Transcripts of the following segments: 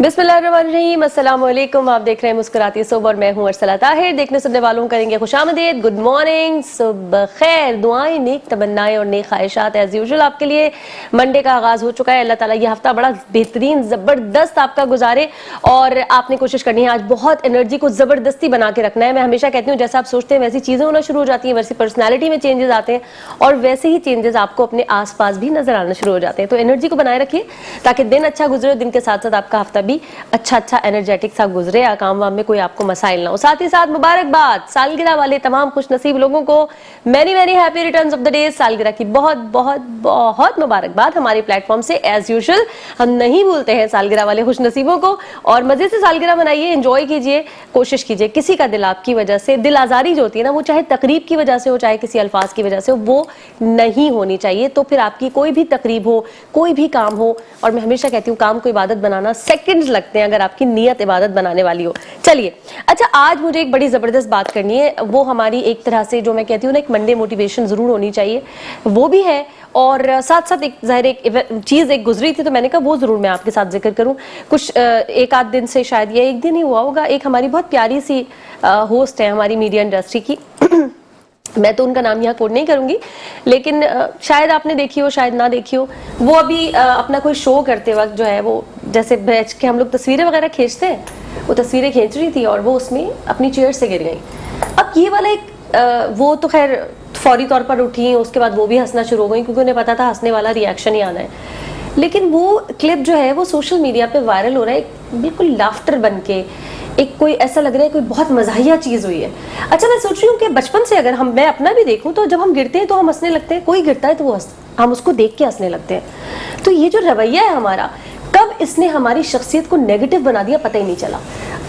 बिस्मिल्लाहिर्रहमानिर्रहीम, अस्सलाम वालेकुम। आप देख रहे हैं मुस्कुराती सुबह और मैं हूं अरसला ताहिर। देखने सुनने वालों करेंगे खुशामदीद, गुड मॉर्निंग, सुबह खैर, दुआएं, नेक तमन्नाएं और नेक ख्वाहिशात एज यूजुअल आपके लिए। मंडे का आगाज हो चुका है। अल्लाह ताला ये हफ्ता बड़ा बेहतरीन ज़बरदस्त आपका गुजारे और आपने कोशिश करनी है आज बहुत एनर्जी को ज़बरदस्ती बना के रखना है। मैं हमेशा कहती हूँ जैसा आप सोचते हैं वैसी चीज़ें होना शुरू हो जाती हैं, वैसी पर्सनैलिटी में चेंजेस आते हैं और वैसे ही चेंजेस आपको अपने आस पास भी नजर आना शुरू हो जाते हैं। तो एनर्जी को बनाए रखिए ताकि दिन अच्छा गुजरे, दिन के साथ साथ आपका हफ्ता भी अच्छा एनर्जेटिक सा गुजरे, काम वाम में कोई आपको मसाइल ना हो। साथ ही साथ मुबारकबाद सालगिरह वाले तमाम खुश नसीब लोगों को, many many happy returns of the day. सालगिरह की बहुत बहुत बहुत मुबारकबाद। हमारे प्लेटफॉर्म से एज यूजुअल हम नहीं भूलते हैं सालगिरह वाले खुश नसीबों को और मजे से सालगिरह मनाइए, एंजॉय कीजिए, कोशिश कीजिए किसी का दिल आपकी वजह से, दिल आजारी जो होती है ना, वो चाहे तकरीब की वजह से हो चाहे किसी अल्फाज की वजह से हो, वो नहीं होनी चाहिए। तो फिर आपकी कोई भी तकरीब हो, कोई भी काम हो, और मैं हमेशा कहती हूँ काम को इबादत बनाना सेकंड्स लगते हैं अगर आपकी नीयत इबादत बनाने वाली हो। चलिए, अच्छा, आज मुझे एक बड़ी ज़बरदस्त बात करनी है। वो हमारी एक तरह से जो मैं कहती हूँ ना, एक मंडे मोटिवेशन ज़रूर होनी चाहिए, वो भी है और साथ साथ एक ज़ाहिर एक चीज़ एक गुजरी थी तो मैंने कहा वो ज़रूर मैं आपके साथ जिक्र करूँ। कुछ एक आध दिन से, शायद ये एक दिन ही हुआ होगा, एक हमारी बहुत प्यारी सी होस्ट है हमारी मीडिया इंडस्ट्री की मैं तो उनका नाम यहाँ कोट नहीं करूंगी, लेकिन शायद आपने देखी हो शायद ना देखी हो। वो अभी अपना कोई शो करते वक्त जो है, वो जैसे बैठ के हम लोग तस्वीरें वगैरह खींचते हैं, वो तस्वीरें खींच रही थी और वो उसमें अपनी चेयर से गिर गई। अब ये वाला एक वो तो खैर फौरी तौर पर उठी, उसके बाद वो भी हंसना शुरू हो गई क्योंकि उन्हें पता था हंसने वाला रिएक्शन ही आना है। लेकिन वो क्लिप जो है वो सोशल मीडिया पे वायरल हो रहा है, बिल्कुल लाफ्टर बन के, एक कोई ऐसा लग रहा है कोई बहुत मज़ाहिया चीज़ हुई है। अच्छा, मैं सोच रही हूँ कि बचपन से अगर मैं अपना भी देखूँ तो जब हम गिरते हैं तो हम हंसने लगते हैं, कोई गिरता है तो वो हम उसको देख के हंसने लगते हैं। तो ये जो रवैया है हमारा, कब इसने हमारी शख्सियत को नेगेटिव बना दिया पता ही नहीं चला।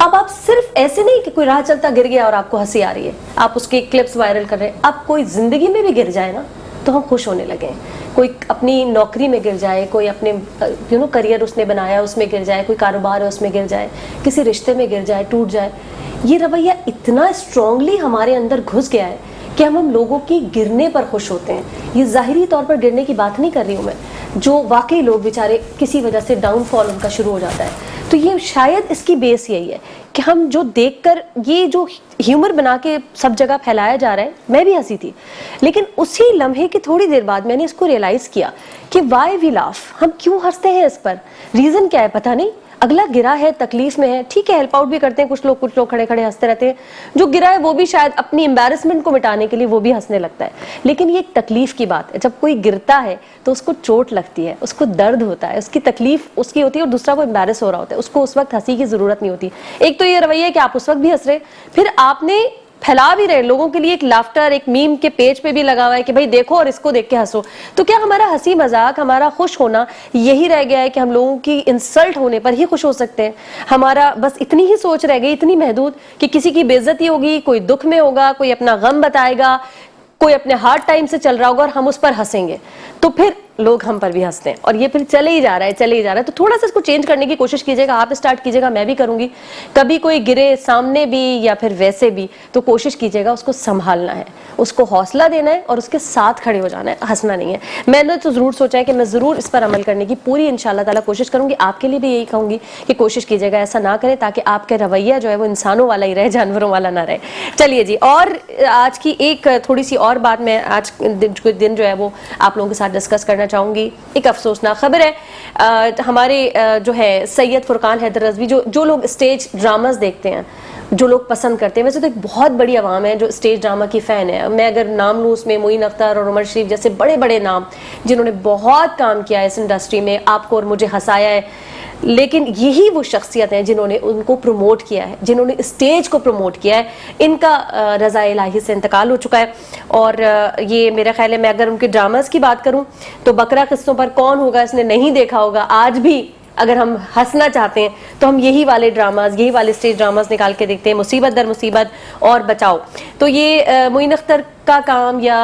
अब आप सिर्फ ऐसे नहीं कि कोई राह चलता गिर गया और आपको हंसी आ रही है, आप उसके क्लिप्स वायरल कर रहे हैं। अब कोई ज़िंदगी में भी गिर जाए ना तो हम खुश होने लगे। कोई अपनी नौकरी में गिर जाए, कोई अपने करियर उसने बनाया उसमें गिर जाए, कोई कारोबार है उसमें गिर जाए, किसी रिश्ते में गिर जाए, टूट जाए, ये रवैया इतना स्ट्रांगली हमारे अंदर घुस गया है कि हम लोगों की गिरने पर खुश होते हैं। ये ज़ाहिरी तौर पर गिरने की बात नहीं कर रही हूँ मैं, जो वाकई लोग बेचारे किसी वजह से डाउनफॉल उनका शुरू हो जाता है। तो ये शायद इसकी बेस यही है कि हम जो देखकर ये जो ह्यूमर बना के सब जगह फैलाया जा रहा है, मैं भी हंसी थी, लेकिन उसी लम्हे की थोड़ी देर बाद मैंने इसको रियलाइज़ किया कि वाई वी लाफ, हम क्यों हंसते हैं इस पर, रीज़न क्या है पता नहीं। अगला गिरा है, तकलीफ में है, ठीक है, हेल्प आउट भी करते हैं कुछ लोग खड़े खड़े हंसते रहते हैं। जो गिरा है वो भी शायद अपनी एम्बैरेसमेंट को मिटाने के लिए वो भी हंसने लगता है। लेकिन ये एक तकलीफ की बात है, जब कोई गिरता है तो उसको चोट लगती है, उसको दर्द होता है, उसकी तकलीफ उसकी होती है और दूसरा को एम्बैरेस हो रहा होता है, उसको उस वक्त हंसी की जरूरत नहीं होती। एक तो ये रवैया कि आप उस वक्त भी हंस रहे, फिर आपने फैला भी रहे लोगों के लिए एक लाफ्टर, एक मीम के पेज पे भी लगा हुआ है कि भाई देखो और इसको देख के हंसो। तो क्या हमारा हंसी मजाक, हमारा खुश होना यही रह गया है कि हम लोगों की इंसल्ट होने पर ही खुश हो सकते हैं? हमारा बस इतनी ही सोच रह गई, इतनी महदूद, कि किसी की बेइज्जती होगी, कोई दुख में होगा, कोई अपना गम बताएगा, कोई अपने हार्ड टाइम से चल रहा होगा और हम उस पर हंसेंगे, तो फिर लोग हम पर भी हंसते हैं और ये फिर चले ही जा रहा है। तो थोड़ा सा इसको चेंज करने की कोशिश कीजिएगा, आप स्टार्ट कीजिएगा, मैं भी करूंगी। कभी कोई गिरे सामने भी या फिर वैसे भी, तो कोशिश कीजिएगा उसको संभालना है, उसको हौसला देना है और उसके साथ खड़े हो जाना है, हंसना नहीं है। मैंने तो जरूर सोचा है कि मैं जरूर इस पर अमल करने की पूरी इंशाल्लाह ताला कोशिश करूंगी। आपके लिए भी यही कहूंगी कि कोशिश कीजिएगा ऐसा ना करें ताकि आपका रवैया जो है वो इंसानों वाला ही रहे, जानवरों वाला ना रहे। चलिए जी, और आज की एक थोड़ी सी और बात मैं आज दिन जो है वो आप लोगों के साथ डिस्कस करना चाहूंगी। एक अफसोसनाक खबर है, हमारे जो है सैयद फुरकान हैदर रज़वी, जो लोग स्टेज ड्रामास देखते हैं, जो लोग पसंद करते हैं, वैसे तो एक बहुत बड़ी आवाम है जो स्टेज ड्रामा की फ़ैन है। मैं अगर नाम लूँ उसमें मोइन अख्तर और उमर शरीफ जैसे बड़े बड़े नाम जिन्होंने बहुत काम किया है इस इंडस्ट्री में, आपको और मुझे हंसाया है, लेकिन यही वो शख्सियत हैं जिन्होंने उनको प्रमोट किया है, जिन्होंने स्टेज को प्रमोट किया है। इनका रज़ा इलाही से इंतकाल हो चुका है और ये मेरा ख्याल है, मैं अगर उनके ड्रामास की बात करूं तो बकरा किस्तों पर कौन होगा इसने नहीं देखा होगा। आज भी अगर हम हंसना चाहते हैं तो हम यही वाले ड्रामास, यही वाले स्टेज ड्रामास निकाल के देखते हैं, मुसीबत दर मुसीबत और बचाओ। तो ये मोइन अख्तर کا کام یا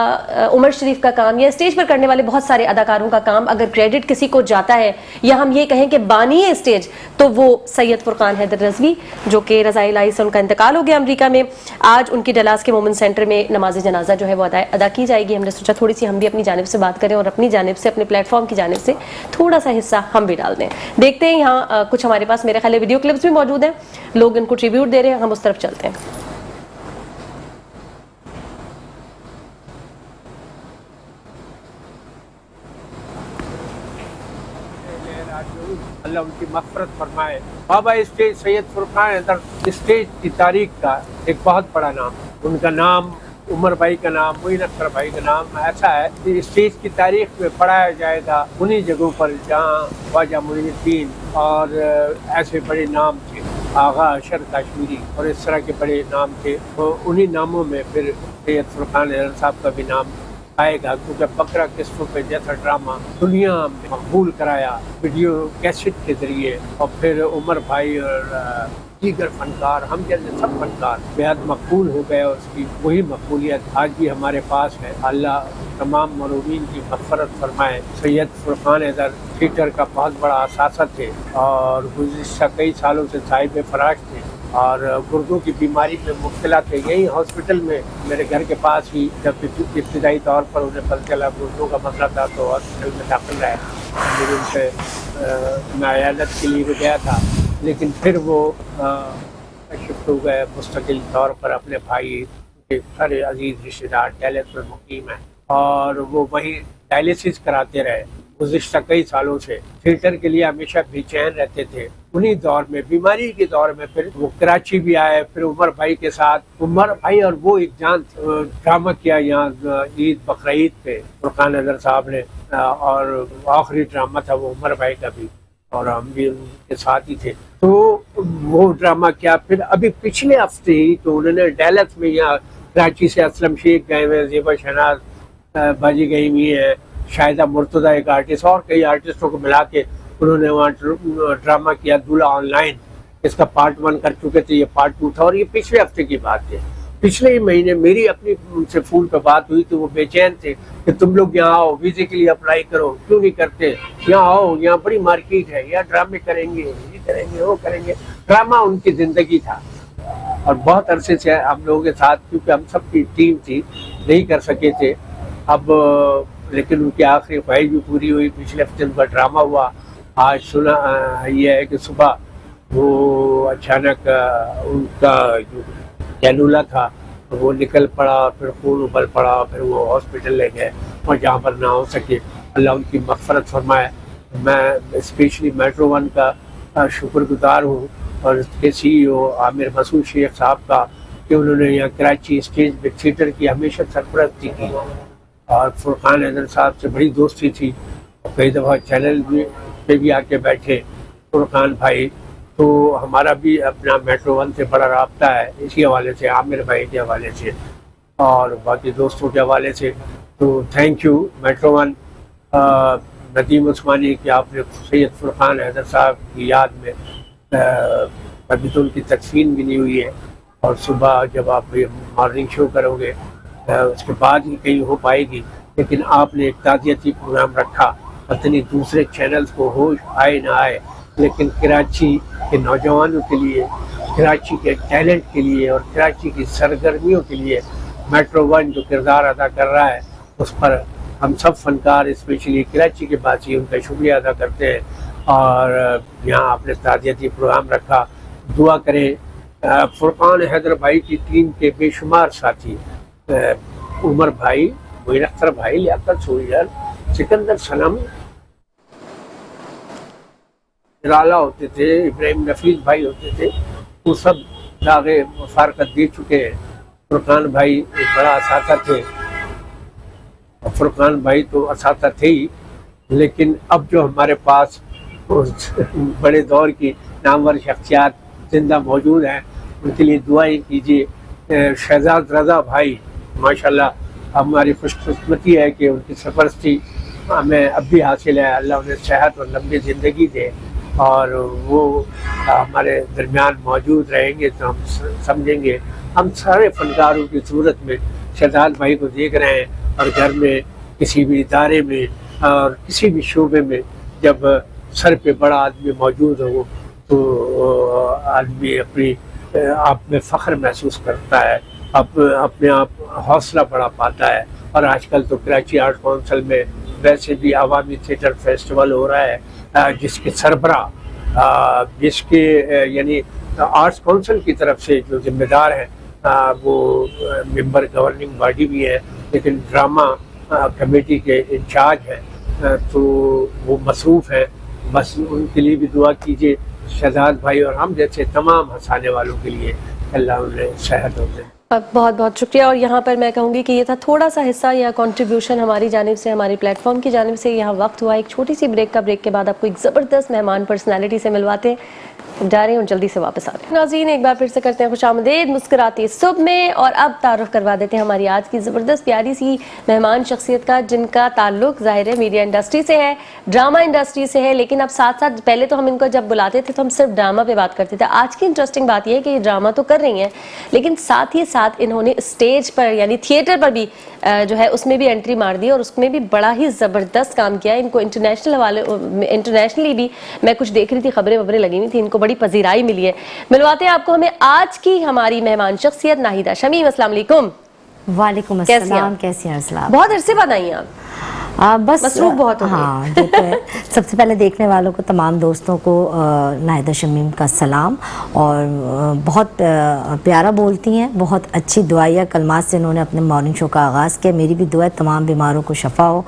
عمر شریف کا کام یا اسٹیج پر کرنے والے بہت سارے اداکاروں کا کام اگر کریڈٹ کسی کو جاتا ہے یا ہم یہ کہیں کہ بانی ہے اسٹیج تو وہ سید فرقان حیدر رضوی جو کہ رضاء الہی سے ان کا انتقال ہو گیا امریکہ میں. آج ان کی ڈلاس کے مومن سینٹر میں نماز جنازہ جو ہے وہ ادا کی جائے گی. ہم نے سوچا تھوڑی سی ہم بھی اپنی جانب سے بات کریں اور اپنی جانب سے اپنے پلیٹ فارم کی جانب سے تھوڑا سا حصہ ہم بھی ڈال دیں. دیکھتے ہیں یہاں کچھ ہمارے پاس میرے خیال ویڈیو کلپس بھی موجود ہیں, لوگ ان کو ٹریبیوٹ دے رہے ہیں, ہم اس طرف چلتے ہیں. اللہ ان کی مغفرت فرمائے. بابا اسٹیج سید فرقان حیدر اسٹیج کی تاریخ کا ایک بہت بڑا نام. ان کا نام, عمر بھائی کا نام, معین اختر بھائی کا نام ایسا ہے کہ اسٹیج کی تاریخ میں پڑھایا جائے گا انہی جگہوں پر جہاں خواجہ معین الدین اور ایسے بڑے نام تھے, آغا اشر کاشمیری اور اس طرح کے بڑے نام تھے. تو انہی ناموں میں پھر سید فرقان حیدر صاحب کا بھی نام آئے گا, کیونکہ بکرا قسطوں پہ جیسا ڈرامہ دنیا میں مقبول کرایا ویڈیو کیسٹ کے ذریعے, اور پھر عمر بھائی اور دیگر فنکار ہم جیسے سب فنکار بےحد مقبول ہو گئے. اس کی وہی مقبولیت آج بھی ہمارے پاس ہے. اللہ تمام مرحومین کی مغفرت فرمائے. سید فرقان حیدر تھیٹر کا بہت بڑا اثاثہ تھے اور گزشتہ کئی سالوں سے صاحب فراش تھے اور گردوں کی بیماری میں مبتلا تھے. یہی ہاسپٹل میں میرے گھر کے پاس ہی جب ابتدائی طور پر انہیں پتہ چلا گردوں کا مسئلہ تھا تو ہاسپٹل میں داخل رہے. پھر ان سے میں عیادت کے لیے بھی گیا تھا, لیکن پھر وہ شفٹ ہو گئے مستقل طور پر. اپنے بھائی کے سارے عزیز رشتے دار ڈیلس میں مقیم ہیں اور وہ وہیں ڈائلیسس کراتے رہے گزشتہ کئی سالوں سے. تھیٹر کے لیے ہمیشہ بے چین رہتے تھے. انہی دور میں, بیماری کے دور میں, پھر وہ کراچی بھی آئے. پھر عمر بھائی کے ساتھ, عمر بھائی اور وہ ایک جان ڈرامہ کیا یہاں عید بقرعید پہ فرقان حیدر صاحب نے, اور آخری ڈرامہ تھا وہ عمر بھائی کا بھی, اور ہم بھی ان کے ساتھ ہی تھے. تو وہ ڈرامہ کیا. پھر ابھی پچھلے ہفتے ہی تو انہوں نے ڈیلس میں یہاں کراچی سے اسلم شیخ گئے ہوئے, زیبا شہناز باجی گئی ہوئی ہے, شاہدہ مرتضیٰ ایک آرٹسٹ, اور کئی آرٹسٹوں کو ملا کے انہوں نے وہاں ڈرامہ کیا دولہا آن لائن. اس کا پارٹ 1 کر چکے تھے, یہ پارٹ 2 تھا, اور یہ پچھلے ہفتے کی بات ہے. پچھلے ہی مہینے میری اپنی ان سے فون پہ بات ہوئی تو وہ بے چین تھے کہ تم لوگ یہاں آؤ, ویزے کے لیے اپلائی کرو, کیوں نہیں کرتے, یہاں آؤ, یہاں بڑی مارکیٹ ہے, یہاں ڈرامے کریں گے, یہ کریں گے, وہ کریں گے. ڈرامہ ان کی زندگی تھا اور بہت عرصے سے ہم لوگوں کے ساتھ, کیونکہ ہم سب کی ٹیم تھی, نہیں کر سکے تھے. اب لیکن ان کی آخری خواہش بھی پوری ہوئی. پچھلے ہفتے ان کا ڈرامہ ہوا. آج سنا یہ ہے کہ صبح وہ اچانک ان کا جو کینولا تھا وہ نکل پڑا, پھر خون ابل پڑا, پھر وہ ہاسپٹل لے گئے اور جہاں پر نہ ہو سکے. اللہ ان کی مغفرت فرمائے. میں اسپیشلی میٹرو 1 کا شکر گزار ہوں اور اس کے CEO عامر مسعود شیخ صاحب کا کہ انہوں نے یہاں کراچی اسٹیج پہ تھیٹر کی ہمیشہ سرپرستی کی اور فرقان حیدر صاحب سے بڑی دوستی تھی. کئی دفعہ چینل پہ بھی آ کے بیٹھے فرقان بھائی. تو ہمارا بھی اپنا میٹرو 1 سے بڑا رابطہ ہے اسی حوالے سے, عامر بھائی کے حوالے سے اور باقی دوستوں کے حوالے سے. تو thank you metro 1, Nadeem Usmani کہ آپ نے سید فرقان حیدر صاحب کی یاد میں, ابھی تو ان کی تدفین بھی نہیں ہوئی ہے, اور صبح جب آپ مارننگ شو کرو گے اس کے بعد ہی کہیں ہو پائے گی, لیکن آپ نے ایک تعزیتی پروگرام رکھا. پتہ نہیں دوسرے چینلز کو ہوش آئے نہ آئے, لیکن کراچی کے نوجوانوں کے لیے, کراچی کے ٹیلنٹ کے لیے اور کراچی کی سرگرمیوں کے لیے میٹرو 1 جو کردار ادا کر رہا ہے اس پر ہم سب فنکار اسپیشلی کراچی کے باسی ان کا شکریہ ادا کرتے ہیں. اور یہاں آپ نے تعزیتی پروگرام رکھا. دعا کریں فرقان حیدر بھائی کی ٹیم کے بے شمار ساتھی, عمر بھائی, معین اختر بھائی, لیاقت سوریال, سکندر سنم, جلالہ ہوتے تھے, ابراہیم نفیس بھائی ہوتے تھے, وہ سب داغے مفارقت دے چکے ہیں. فرقان بھائی ایک بڑا اساتذہ تھے. فرقان بھائی تو اساتذہ تھے ہی, لیکن اب جو ہمارے پاس بڑے دور کی نامور شخصیات زندہ موجود ہیں ان کے لیے دعائیں کیجیے. شہزاد رضا بھائی ماشاءاللہ ہماری خوش قسمتی ہے کہ ان کی سرپرستی ہمیں اب بھی حاصل ہے. اللہ انہیں صحت اور لمبی زندگی دے اور وہ ہمارے درمیان موجود رہیں گے تو ہم سمجھیں گے ہم سارے فنکاروں کی صورت میں शहजाद भाई को देख रहे हैं और घर में किसी भी इदारे में और किसी भी शोबे में जब सर पे बड़ा आदमी मौजूद हो तो आदमी अपनी आप में फ़ख्र महसूस करता है, अपने आप हौसला बढ़ा पाता है। और आजकल तो कराची आर्ट काउंसिल में वैसे भी अवामी थिएटर फेस्टिवल हो रहा है जिसके सरबराह जिसके यानी आर्ट्स काउंसिल की तरफ से जो जिम्मेदार हैं वो मेंबर गवर्निंग बॉडी भी है, लेकिन ड्रामा कमेटी के इंचार्ज हैं तो वो मसरूफ़ हैं। बस उनके लिए भी दुआ कीजिए, शहजाद भाई और हम जैसे तमाम हंसाने वालों के लिए अल्लाह उन्हें सेहत दे। बहुत बहुत शुक्रिया। और यहाँ पर मैं कहूँगी कि ये था थोड़ा सा हिस्सा या कंट्रीब्यूशन हमारी जानिब से, हमारी प्लेटफॉर्म की जानिब से। यहाँ वक्त हुआ एक छोटी सी ब्रेक का। ब्रेक के बाद आपको एक ज़बरदस्त मेहमान पर्सनालिटी से मिलवाते हैं। जा रहे हैं और जल्दी से वापस आ रहे हैं। नाज़रीन, एक बार फिर से करते हैं खुशामदीद मुस्कुराती सुबह में। और अब तारुफ करवा देते हैं हमारी आज की ज़बरदस्त प्यारी सी मेहमान शख्सियत का, जिनका ताल्लुक ज़ाहिर है मीडिया इंडस्ट्री से है, ड्रामा इंडस्ट्री से है। लेकिन अब साथ साथ पहले तो हम इनको जब बुलाते थे तो हम सिर्फ ड्रामा पे बात करते थे। आज की इंटरेस्टिंग बात यह है कि ये ड्रामा तो कर रही हैं, लेकिन साथ ही साथ इन्होंने स्टेज पर यानी थिएटर पर भी जो है उसमें भी एंट्री मार दी और उसमें भी बड़ा ही ज़बरदस्त काम किया। इनको इंटरनेशनली भी मैं कुछ देख रही थी, खबरें लगी हुई थी, इनको बड़ी पजीराई मिली है। मिलवाते हैं आपको हमें आज की हमारी मेहमान शख्सियत नाहिदा शमीम। अस्सलाम वालेकुम। वालेकुम अस्सलाम। कैसी हैं अस्सलाम? बहुत अरसे बाद आई हैं आप। बस मसरूफ बहुत हो गई। हाँ, ये तो है। सबसे पहले देखने वालों को, तमाम दोस्तों को नाहिदा शमीम का सलाम। और बहुत प्यारा बोलती हैं, बहुत अच्छी दुआया कलमात से इन्होंने अपने मॉर्निंग शो का आगाज़ किया। मेरी भी दुआ है तमाम बीमारों को शफा हो,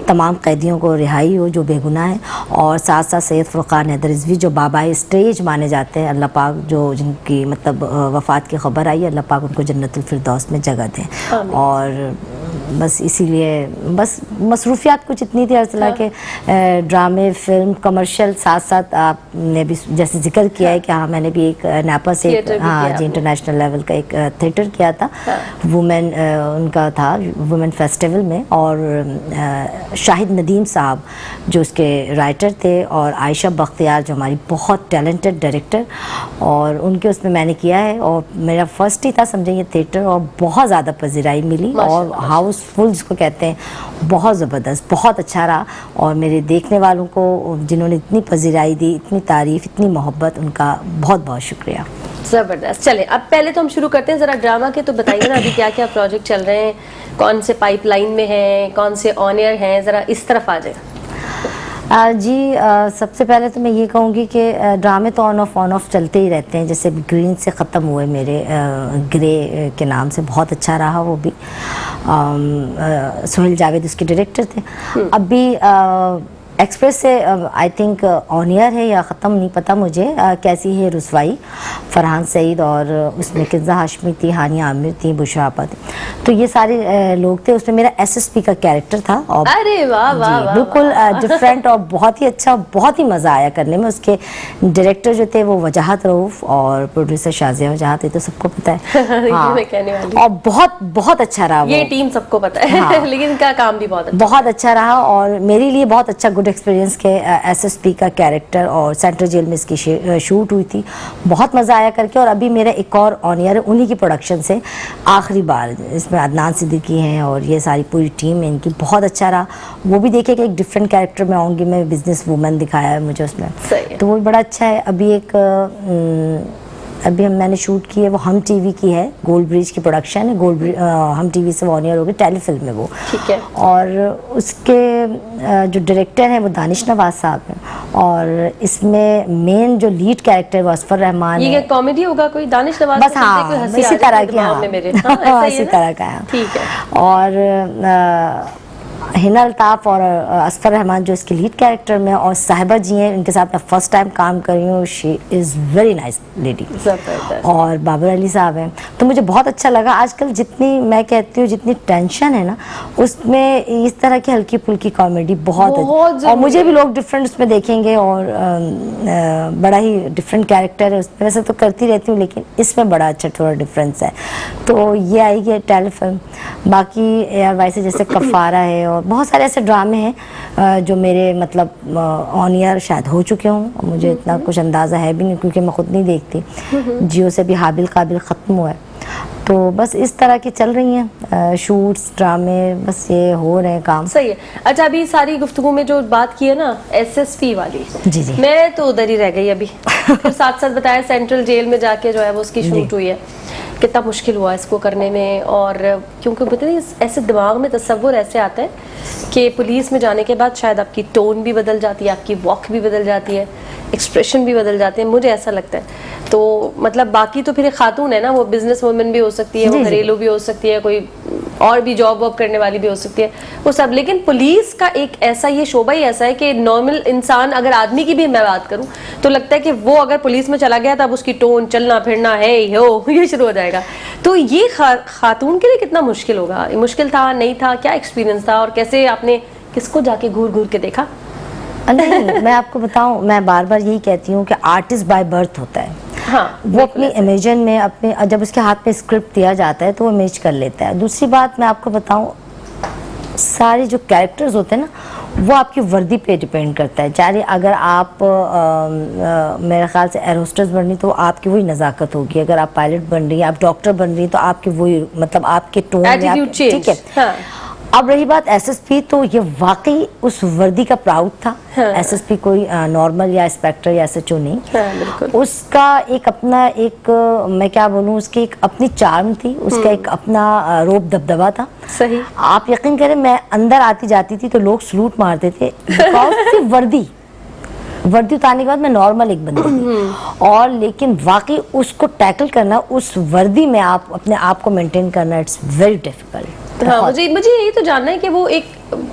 तमाम कैदियों को रिहाई हो जो बेगुनाह है। और साथ साथ सैयद फुरकान हैदर रिजवी जो बाबाए स्टेज माने जाते हैं, अल्लाह पाक जो जिनकी मतलब वफ़ात की खबर आई है, अल्लाह पाक उनको जन्नतुल फिरदौस में जगह दें। और बस इसीलिए बस मसरूफियात कुछ इतनी थी अरसला के ड्रामे, फिल्म, कमर्शियल, साथ साथ आपने भी जैसे जिक्र किया है कि हाँ मैंने भी एक नापा से हाँ जी इंटरनेशनल लेवल का एक थिएटर किया था, वुमेन उनका था वुमेन फेस्टिवल में। और शाहिद नदीम साहब जो उसके राइटर थे और आयशा बख्तियार जो हमारी बहुत टैलेंटेड डायरेक्टर, और उनके उसमें मैंने किया है। और मेरा फर्स्ट ही था समझे ये थिएटर, और बहुत ज़्यादा पजीराई मिली और हाउसफुल जिसको कहते हैं, बहुत ज़बरदस्त, बहुत अच्छा रहा। और मेरे देखने वालों को जिन्होंने इतनी पजीराई दी, इतनी तारीफ़, इतनी मोहब्बत, उनका बहुत बहुत शुक्रिया। ज़बरदस्त। चले अब पहले तो हम शुरू करते हैं ज़रा ड्रामा के। तो बताइए ना अभी क्या क्या प्रोजेक्ट चल रहे हैं, कौन से पाइपलाइन में हैं, कौन से ऑन एयर हैं, ज़रा इस तरफ आ जाए। जी सबसे पहले तो मैं ये कहूँगी कि ड्रामे तो ऑन ऑफ चलते ही रहते हैं। जैसे ग्रीन से ख़त्म हुए मेरे, ग्रे के नाम से बहुत अच्छा रहा वो भी। सोहेल जावेद उसके डायरेक्टर थे। अभी एक्सप्रेस से आई थिंक ऑन ईयर है या ख़त्म नहीं पता मुझे। कैसी है रुसवाई, फरहान सईद और उसमें किज़ा हाशमी थी, हानिया आमिर थी, बुशरापा थी, तो ये सारे लोग थे। उसमें मेरा एसएसपी का कैरेक्टर था। और अरे वाह वाह वाह, बिल्कुल डिफरेंट और बहुत ही अच्छा, बहुत ही मज़ा आया करने में। उसके डायरेक्टर जो थे वो वजाहत रऊफ़ और प्रोड्यूसर शाजिया वजाहत, ये तो सबको पता है। हाँ, मैं कहने वाली। और बहुत बहुत अच्छा रहा ये टीम सबको पता है। हाँ। लेकिन इनका काम भी बहुत अच्छा रहा। और मेरे लिए बहुत अच्छा गुड एक्सपीरियंस के एसएसपी का कैरेक्टर, और सेंट्रल जेल में इसकी शूट हुई थी, बहुत मज़ा आया करके। और अभी मेरा एक और ऑन ईयर उन्हीं की प्रोडक्शन से आखिरी बार, इसमें अदनान सिद्दीकी हैं और ये सारी पूरी टीम है इनकी, बहुत अच्छा रहा। वो भी देखिए कि एक डिफरेंट कैरेक्टर में आऊँगी मैं, बिजनेस वूमन दिखाया है मुझे उसमें, तो वो भी बड़ा अच्छा है। अभी एक अभी मैंने शूट की है, वो हम टीवी की है, गोल्ड ब्रिज की प्रोडक्शन है। हम टीवी से ऑन ईयर हो गई, टेलीफिल्म में वो, ठीक है। और उसके जो डायरेक्टर हैं वो दानिश नवाज साहब हैं। और इसमें मेन जो लीड कैरेक्टर वो असफर रहमान है। ये कॉमेडी होगा कोई? दानिश नवाज बस हाँ इसी तरह की, हाँ इसी तरह का है, ठीक है। और हिना अल्ताफ़ और असफर रहमान जो इसके लीड कैरेक्टर में, और साहिबा जी हैं, इनके साथ मैं फर्स्ट टाइम काम कर रही हूँ। She is very nice lady. और बाबर अली साहब हैं, तो मुझे बहुत अच्छा लगा। आजकल जितनी मैं कहती हूँ जितनी टेंशन है ना, उसमें इस तरह की हल्की फुल्की कॉमेडी बहुत और मुझे भी लोग डिफरेंट उसमें देखेंगे। और बड़ा ही डिफरेंट कैरेक्टर है उसमें, वैसे तो करती रहती हूँ लेकिन इसमें बड़ा अच्छा थोड़ा डिफरेंस है। तो ये आएगी टेलीफिल्म। बाकी ARY से जैसे कफ़ारा है और बहुत सारे ऐसे ड्रामे हैं जो मेरे मतलब ऑन ईयर शायद हो चुके हों, मुझे इतना कुछ अंदाज़ा है भी नहीं क्योंकि मैं खुद नहीं देखती। जियो से भी हाबिल काबिल ख़त्म हुआ है। تو بس اس طرح کی چل رہی ہیں شوٹس ڈرامے, بس یہ ہو رہے ہیں کام. صحیح ہے. اچھا ابھی ساری گفتگو میں جو بات کی ہے نا SSP والی, جی جی میں تو ادھر ہی رہ گئی ابھی. پھر ساتھ ساتھ بتایا سینٹرل جیل میں جا کے جو ہے وہ اس کی شوٹ ہوئی ہے, کتنا مشکل ہوا اس کو کرنے میں. اور کیونکہ بتائیے ایسے دماغ میں تصور ایسے آتا ہے کہ پولیس میں جانے کے بعد شاید آپ کی ٹون بھی بدل جاتی ہے, آپ کی واک بھی بدل جاتی ہے, ایکسپریشن بھی بدل جاتے ہیں, مجھے ایسا لگتا ہے. تو مطلب باقی تو پھر ایک خاتون ہے نا, وہ بزنس وومن بھی ہو سکتی ہے, وہ گھریلو بھی ہو سکتی ہے, کوئی اور بھی جاب واب کرنے والی بھی ہو سکتی ہے, وہ سب. لیکن پولیس کا ایک ایسا یہ شعبہ ہی ایسا ہے کہ نارمل انسان, اگر آدمی کی بھی میں بات کروں تو لگتا ہے کہ وہ اگر پولیس میں چلا گیا تو اب اس کی ٹون, چلنا پھرنا ہے یہ شروع ہو جائے گا. تو یہ خاتون کے لیے کتنا مشکل ہوگا, مشکل تھا نہیں تھا, کیا ایکسپیرینس تھا, اور کیسے آپ نے کس کو جا کے گھور گھور کے دیکھا؟ نہیں, میں آپ کو بتاؤں, میں بار بار یہی کہتی ہوں کہ آرٹسٹ بائی برتھ ہوتا ہے. ہاں, وہ اپنی امیجن میں اپنے, جب اس کے ہاتھ میں اسکرپٹ دیا جاتا ہے تو وہ امیج کر لیتا ہے. دوسری بات میں آپ کو بتاؤں, سارے جو کیریکٹرز ہوتے ہیں نا وہ آپ کی وردی پہ ڈیپینڈ کرتا ہے. چاہے اگر آپ میرے خیال سے ایئر ہوسٹس بن رہی تو آپ کی وہی نزاکت ہوگی, اگر آپ پائلٹ بن رہی ہیں, آپ ڈاکٹر بن رہی ہیں تو آپ کی وہی, مطلب آپ کے ٹون میں, ٹھیک ہے. اب رہی بات SSP, تو یہ واقعی اس وردی کا پراؤڈ تھا. SSP کوئی نارمل یا انسپیکٹر یا SHO نہیں, اس کا ایک اپنا, ایک میں کیا بولوں, اس کی ایک اپنی چارم تھی, اس کا ایک اپنا روب دبدبا تھا. صحیح. آپ یقین کریں, میں اندر آتی جاتی تھی تو لوگ سلوٹ مارتے تھے, وردی اتارنے کے بعد میں نارمل ایک بندی تھی. اور لیکن واقعی اس کو ٹیکل کرنا, اس وردی میں آپ اپنے آپ کو مینٹین کرنا, اٹس ویری ڈیفیکلٹ. ہاں, مجھے یہی تو جاننا ہے کہ وہ ایک,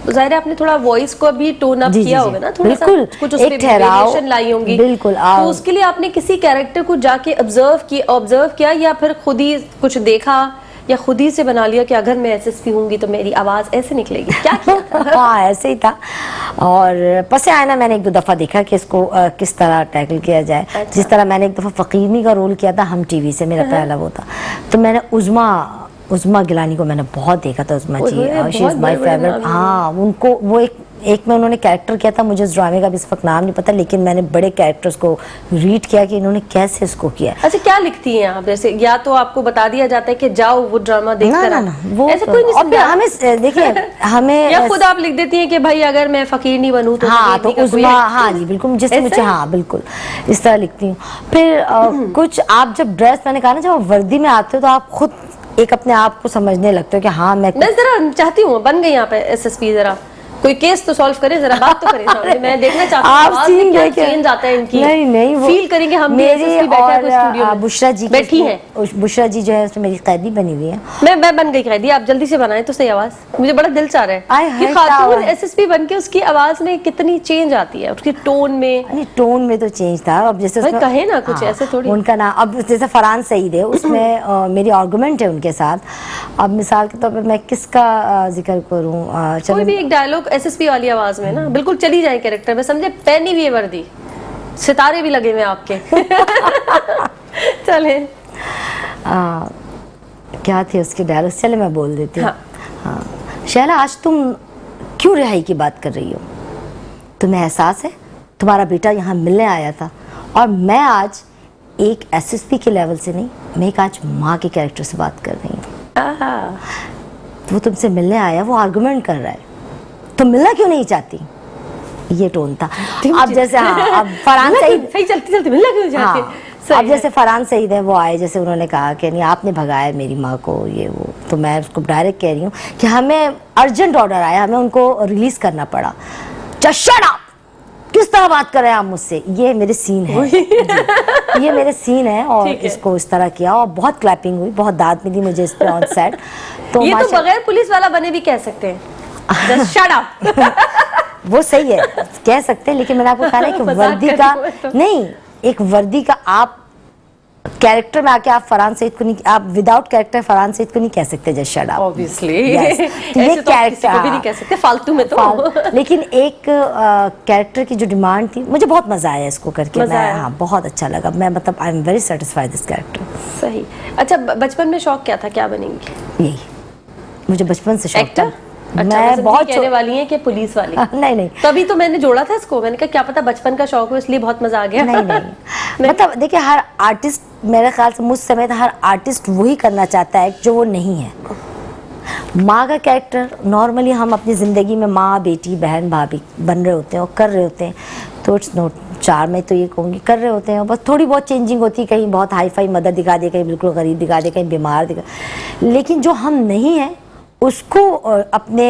ظاہر ہے آپ نے تھوڑا وائس کو بھی ٹون اپ کیا ہوگا نا, تھوڑا سا کچھ اس میں ویریشن لائی ہوں گی. بالکل. تو اس کے لیے آپ نے کسی کیریکٹر کو جا کے آبزرو کیا, یا پھر خود ہی کچھ دیکھا, یا خود ہی سے بنا لیا کہ اگر میں SSP ہوں گی تو میری آواز ایسے نکلے گی, کیا کیا تھا؟ ہاں, ایسے ہی تھا. اور پس آئینہ میں نے ایک دو دفعہ دیکھا کہ اس کو کس طرح ٹیکل کیا جائے. جس طرح میں نے ایک دفعہ فقیرنی کا رول کیا تھا ہم ٹی وی سے, میرا پہلا وہ تھا, تو میں نے عظما گیلانی کو میں نے بہت دیکھا تھا. عظما جی, شی از مائی فیورٹ. ہاں, ان کو وہ ایک میں انہوں نے کیریکٹر کیا تھا, مجھے اس ڈرامے کا بھی اس وقت نام نہیں پتا, لیکن میں نے بڑے کیریکٹرز کو ریڈ کیا کہ انہوں نے کیسے اس کو کیا. اچھا, کیا لکھتی ہیں آپ؟ جیسے یا تو آپ کو بتا دیا جاتا ہے کہ جاؤ وہ ڈرامہ دیکھ کر, وہ ایسا کوئی نہیں, ہمیں دیکھیں, ہمیں یا خود آپ لکھ دیتی ہیں کہ بھائی اگر میں فقیر نہیں بنوں تو ہاں, تو عظما, ہاں جی بالکل, جس سے مجھے, ہاں بالکل اس طرح لکھتی ہوں. پھر کچھ آپ جب ڈریس, میں نے کہا نا, جب آپ وردی میں آتے ہو تو آپ خود ایک اپنے آپ کو سمجھنے لگتے ہو کہ ہاں میں ذرا چاہتی ہوں بن گئی یہاں پہ SSP, ذرا کوئی کیس تو سالو کریں, ذرا بات تو کریں. میں دیکھنا چاہتی ہوں آواز میں کیا چینج آتا ہے ان کی. نہیں, وہ فیل کریں گے ہم بھی SSP بیٹھا ہے کوئی اسٹوڈیو میں, بشرا جی بیٹھی ہیں. بشرا جی جو ہے اس میں میری قیدی بنی ہوئی ہے. میں بن گئی قیدی, آپ جلدی سے بنائیں تو صحیح آواز, مجھے بڑا دل چاہ رہا ہے کہ خاتون SSP بن کے اس کی آواز میں کتنی چینج آتی ہے, اس کی ٹون میں. ٹون میں تو چینج تھا. اب جیسے کہیں نا کچھ ایسے تھوڑی, ان کا نام, اب جیسے فرحان سعید ہے, اس میں میری آرگومنٹ ہے ان کے ساتھ. اب مثال کے طور پہ میں کس کا ذکر کروں, کوئی بھی ایک ڈائلوگ SSP والی آواز میں نا, بالکل چلی جائے کیریکٹر میں, سمجھے پہنی ہوئی ہے وردی, ستارے بھی لگے ہوئے آپ کے. چلیں, کیا تھے اس کے ڈائلوگ, چلے میں بول دیتی ہوں. ہاں, شہلا آج تم کیوں رہائی کی بات کر رہی ہو؟ تمہیں احساس ہے تمہارا بیٹا یہاں ملنے آیا تھا, اور میں آج ایک SSP کے لیول سے نہیں, میں ایک آج ماں کے کیریکٹر سے بات کر رہی ہوں. وہ تم سے ملنے آیا, وہ آرگومنٹ کر رہا ہے, تم ملنا کیوں نہیں چاہتی؟ یہ ٹون تھا. اب جیسے اب فرحان سعید, چلتی ملنا کیوں چاہتی, اب جیسے فرحان سعید ہے, وہ آئے, جیسے انہوں نے کہا کہ نہیں آپ نے بھگایا میری ماں کو, یہ وہ, تو میں اس کو ڈائریکٹ کہہ رہی ہوں کہ ہمیں ارجنٹ آرڈر آیا, ہمیں ان کو ریلیز کرنا پڑا. جسٹ شٹ اپ, کس طرح بات کر رہے ہیں آپ مجھ سے, یہ میرے سین ہے, یہ میرے سین ہے. اور اس کو اس طرح کیا, اور بہت کلیپنگ ہوئی, بہت داد ملی مجھے اس پہ آن سیٹ. تو یہ تو بغیر پولیس والا بنے بھی کہہ سکتے ہیں, جسٹ شٹ اپ. وہ صحیح ہے, کہہ سکتے ہیں, لیکن میں نے آپ کو کہا ہے کہ وردی کا نہیں, ایک وردی کا آپ کیریکٹر میں آ کے آپ فرحان سعید کو نہیں, آپ وداؤٹ کیریکٹر فرحان سعید کو نہیں کہہ سکتے جسٹ شٹ اپ, obviously. یہ کیریکٹر کو بھی نہیں کہہ سکتے فالتو میں تو. لیکن ایک کیریکٹر کی جو ڈیمانڈ تھی, مجھے بہت مزہ آیا اس کو کر کے, میں ہاں بہت اچھا لگا, میں مطلب I am very satisfied this character. صحیح. اچھا, بچپن میں شوق کیا تھا, کیا بنیں گی؟ یہی مجھے بچپن سے شوق تھا. मैं बहुत कहने वाली हैं कि पुलिस वाली नहीं नहीं तभी तो मैंने जोड़ा था इसको, मैंने कहा क्या पता बचपन का शौक हो इसलिए बहुत मजा आ गया। नहीं नहीं मतलब देखिए हर आर्टिस्ट, मेरे ख्याल से मुझ समेत हर आर्टिस्ट वही करना चाहता है जो वो नहीं है। माँ का कैरेक्टर नॉर्मली हम अपनी ज़िंदगी में माँ, बेटी, बहन, भाभी बन रहे होते हैं और कर रहे होते हैं, तो इट्स नोट 4 में तो ये कहूँगी कर रहे होते हैं, बस थोड़ी बहुत चेंजिंग होती है, कहीं बहुत हाई फाई मदर दिखा दे, कहीं बिल्कुल गरीब दिखा दे, कहीं बीमार दिखा, लेकिन जो हम नहीं हैं उसको अपने